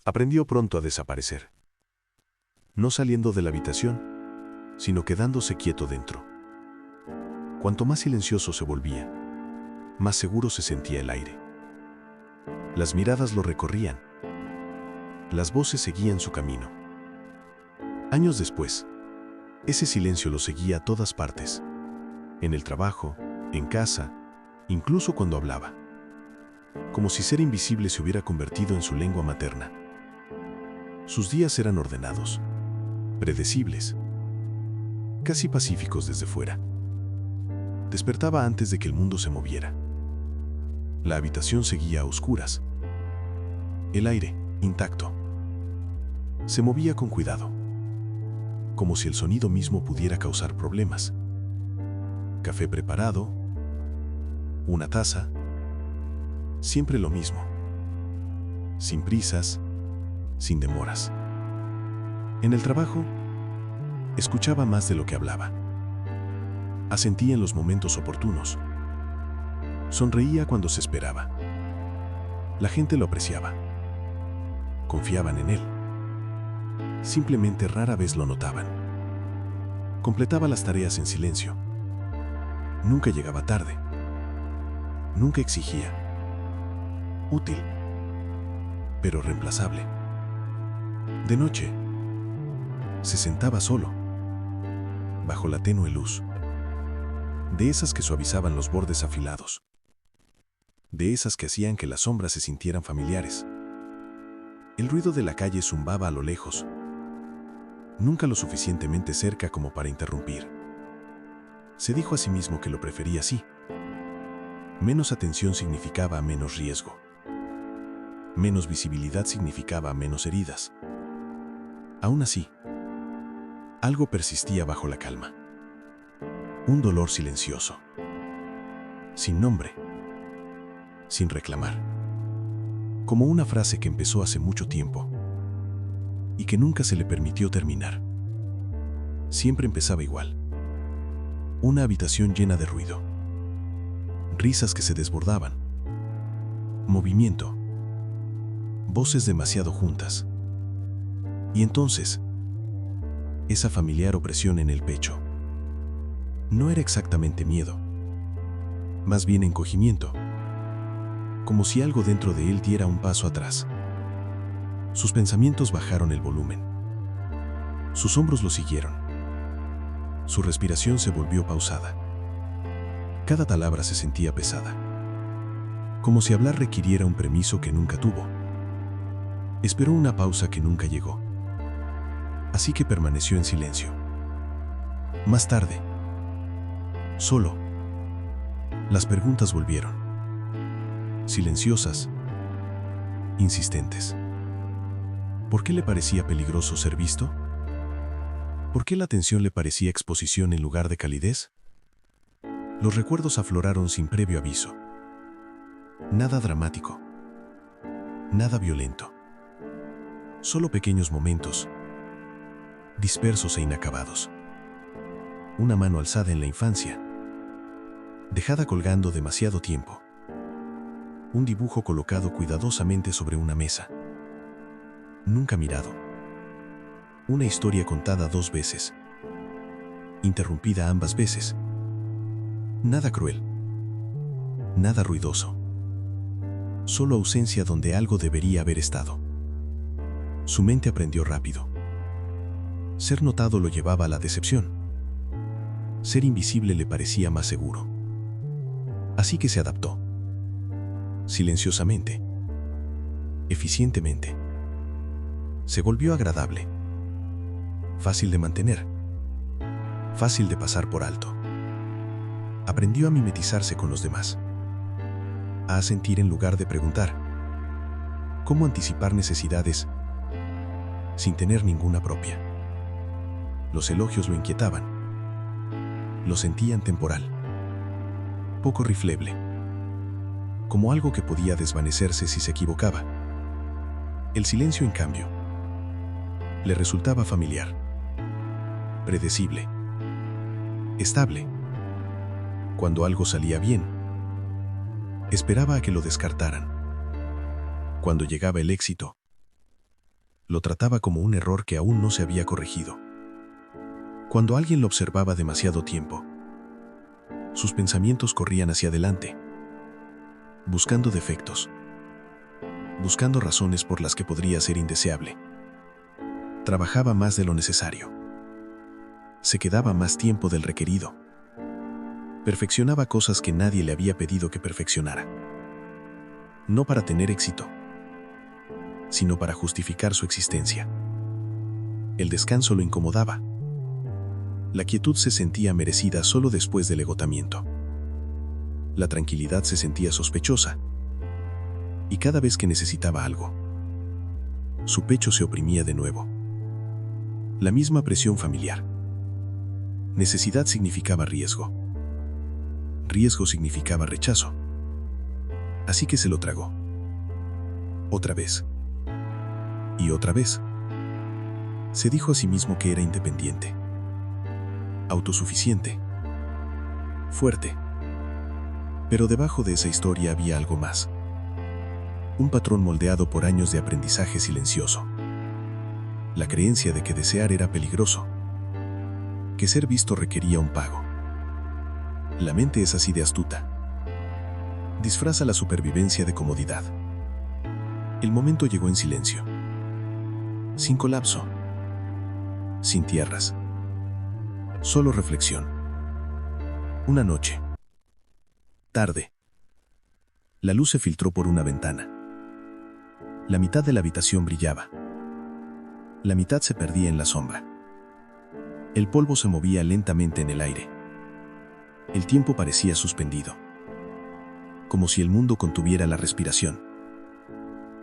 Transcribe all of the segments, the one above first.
Aprendió pronto a desaparecer, no saliendo de la habitación, sino quedándose quieto dentro. Cuanto más silencioso se volvía, más seguro se sentía el aire. Las miradas lo recorrían, las voces seguían su camino. Años después, ese silencio lo seguía a todas partes, en el trabajo, en casa, incluso cuando hablaba, como si ser invisible se hubiera convertido en su lengua materna. Sus días eran ordenados, predecibles, casi pacíficos desde fuera. Despertaba antes de que el mundo se moviera. La habitación seguía a oscuras. El aire, intacto, se movía con cuidado, como si el sonido mismo pudiera causar problemas. Café preparado, una taza, siempre lo mismo, sin prisas, sin demoras. En el trabajo, escuchaba más de lo que hablaba. Asentía en los momentos oportunos. Sonreía cuando se esperaba. La gente lo apreciaba. Confiaban en él. Simplemente rara vez lo notaban. Completaba las tareas en silencio. Nunca llegaba tarde. Nunca exigía. Útil, pero reemplazable. De noche, se sentaba solo, bajo la tenue luz, de esas que suavizaban los bordes afilados, de esas que hacían que las sombras se sintieran familiares. El ruido de la calle zumbaba a lo lejos, nunca lo suficientemente cerca como para interrumpir. Se dijo a sí mismo que lo prefería así. Menos atención significaba menos riesgo. Menos visibilidad significaba menos heridas. Aún así, algo persistía bajo la calma. Un dolor silencioso. Sin nombre. Sin reclamar. Como una frase que empezó hace mucho tiempo y que nunca se le permitió terminar. Siempre empezaba igual. Una habitación llena de ruido. Risas que se desbordaban. Movimiento. Voces demasiado juntas. Y entonces, esa familiar opresión en el pecho. No era exactamente miedo, más bien encogimiento, como si algo dentro de él diera un paso atrás. Sus pensamientos bajaron el volumen. Sus hombros lo siguieron. Su respiración se volvió pausada. Cada palabra se sentía pesada, como si hablar requiriera un permiso que nunca tuvo. Esperó una pausa que nunca llegó. Así que permaneció en silencio. Más tarde, solo, las preguntas volvieron. Silenciosas, insistentes. ¿Por qué le parecía peligroso ser visto? ¿Por qué la atención le parecía exposición en lugar de calidez? Los recuerdos afloraron sin previo aviso. Nada dramático. Nada violento. Solo pequeños momentos, dispersos e inacabados. Una mano alzada en la infancia, dejada colgando demasiado tiempo. Un dibujo colocado cuidadosamente sobre una mesa, nunca mirado. Una historia contada 2 veces, interrumpida ambas veces. Nada cruel, nada ruidoso. Solo ausencia donde algo debería haber estado. Su mente aprendió rápido. Ser notado lo llevaba a la decepción. Ser invisible le parecía más seguro. Así que se adaptó. Silenciosamente. Eficientemente. Se volvió agradable. Fácil de mantener. Fácil de pasar por alto. Aprendió a mimetizarse con los demás. A asentir en lugar de preguntar. Cómo anticipar necesidades sin tener ninguna propia. Los elogios lo inquietaban. Lo sentían temporal. Poco rifleble. Como algo que podía desvanecerse si se equivocaba. El silencio, en cambio, le resultaba familiar. Predecible. Estable. Cuando algo salía bien, esperaba a que lo descartaran. Cuando llegaba el éxito, Lo trataba como un error que aún no se había corregido. Cuando alguien lo observaba demasiado tiempo, sus pensamientos corrían hacia adelante, buscando defectos, buscando razones por las que podría ser indeseable. Trabajaba más de lo necesario. Se quedaba más tiempo del requerido. Perfeccionaba cosas que nadie le había pedido que perfeccionara. No para tener éxito, sino para justificar su existencia. El descanso lo incomodaba. La quietud se sentía merecida solo después del agotamiento. La tranquilidad se sentía sospechosa. Y cada vez que necesitaba algo, su pecho se oprimía de nuevo. La misma presión familiar. Necesidad significaba riesgo. Riesgo significaba rechazo. Así que se lo tragó. Otra vez. Y otra vez. Se dijo a sí mismo que era independiente, autosuficiente, fuerte. Pero debajo de esa historia había algo más. Un patrón moldeado por años de aprendizaje silencioso. La creencia de que desear era peligroso, que ser visto requería un pago. La mente es así de astuta. Disfraza la supervivencia de comodidad. El momento llegó en silencio. Sin colapso. Sin tierras. Solo reflexión. Una noche. Tarde. La luz se filtró por una ventana. La mitad de la habitación brillaba. La mitad se perdía en la sombra. El polvo se movía lentamente en el aire. El tiempo parecía suspendido, como si el mundo contuviera la respiración.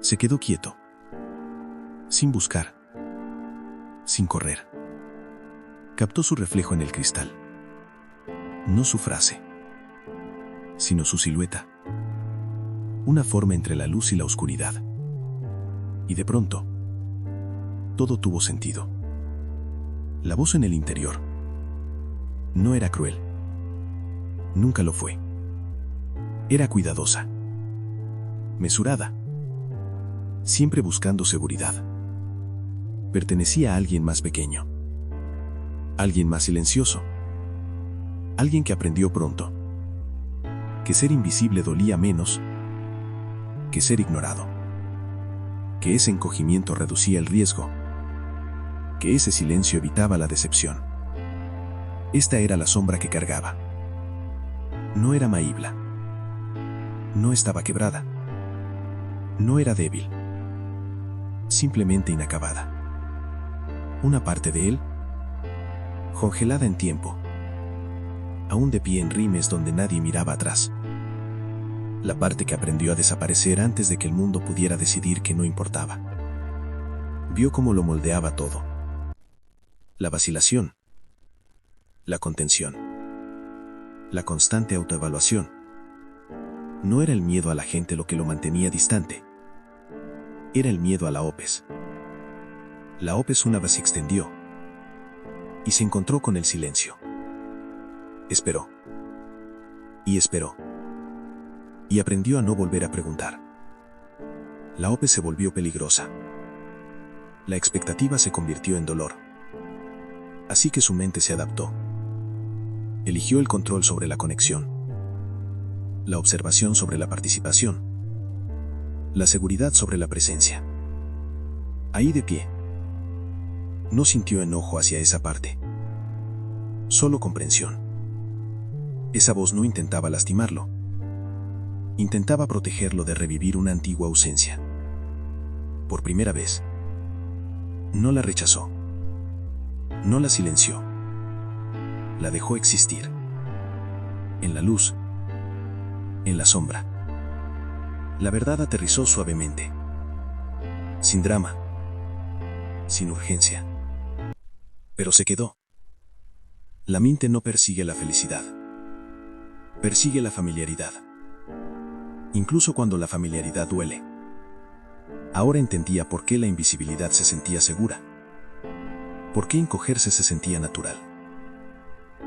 Se quedó quieto, sin buscar, sin correr. Captó su reflejo en el cristal. No su frase, sino su silueta. Una forma entre la luz y la oscuridad. Y de pronto, todo tuvo sentido. La voz en el interior no era cruel. Nunca lo fue. Era cuidadosa, mesurada, siempre buscando seguridad. Pertenecía a alguien más pequeño, alguien más silencioso, alguien que aprendió pronto que ser invisible dolía menos que ser ignorado, que ese encogimiento reducía el riesgo, que ese silencio evitaba la decepción. Esta era la sombra que cargaba. No era Maíbla. No estaba quebrada. No era débil. Simplemente inacabada. Una parte de él, congelada en tiempo, aún de pie en rimes donde nadie miraba atrás. La parte que aprendió a desaparecer antes de que el mundo pudiera decidir que no importaba. Vio cómo lo moldeaba todo. La vacilación, la contención, la constante autoevaluación. No era el miedo a la gente lo que lo mantenía distante. Era el miedo a la OPES. La OPES una vez se extendió y se encontró con el silencio. Esperó. Y esperó. Y aprendió a no volver a preguntar. La OPES se volvió peligrosa. La expectativa se convirtió en dolor. Así que su mente se adaptó. Eligió el control sobre la conexión, la observación sobre la participación, la seguridad sobre la presencia. Ahí de pie. No sintió enojo hacia esa parte. Solo comprensión. Esa voz no intentaba lastimarlo. Intentaba protegerlo de revivir una antigua ausencia. Por primera vez. No la rechazó. No la silenció. La dejó existir. En la luz. En la sombra. La verdad aterrizó suavemente. Sin drama. Sin urgencia. Pero se quedó. La mente no persigue la felicidad. Persigue la familiaridad. Incluso cuando la familiaridad duele. Ahora entendía por qué la invisibilidad se sentía segura. Por qué encogerse se sentía natural.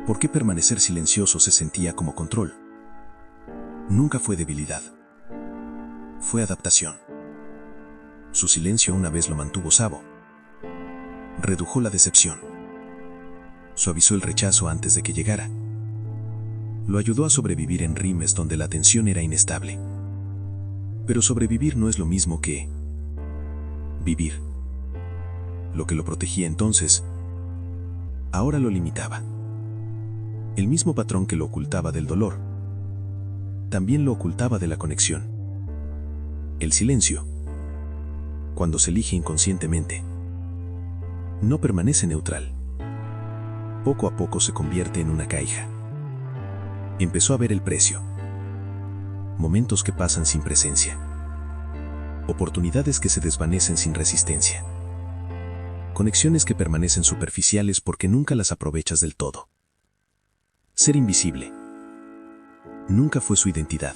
Por qué permanecer silencioso se sentía como control. Nunca fue debilidad. Fue adaptación. Su silencio una vez lo mantuvo sabo. Redujo la decepción. Suavizó el rechazo antes de que llegara. Lo ayudó a sobrevivir en Rimes donde la tensión era inestable. Pero sobrevivir no es lo mismo que vivir. Lo que lo protegía entonces, ahora lo limitaba. El mismo patrón que lo ocultaba del dolor, también lo ocultaba de la conexión. El silencio, cuando se elige inconscientemente, no permanece neutral. Poco a poco se convierte en una caixa. Empezó a ver el precio. Momentos que pasan sin presencia. Oportunidades que se desvanecen sin resistencia. Conexiones que permanecen superficiales porque nunca las aprovechas del todo. Ser invisible nunca fue su identidad.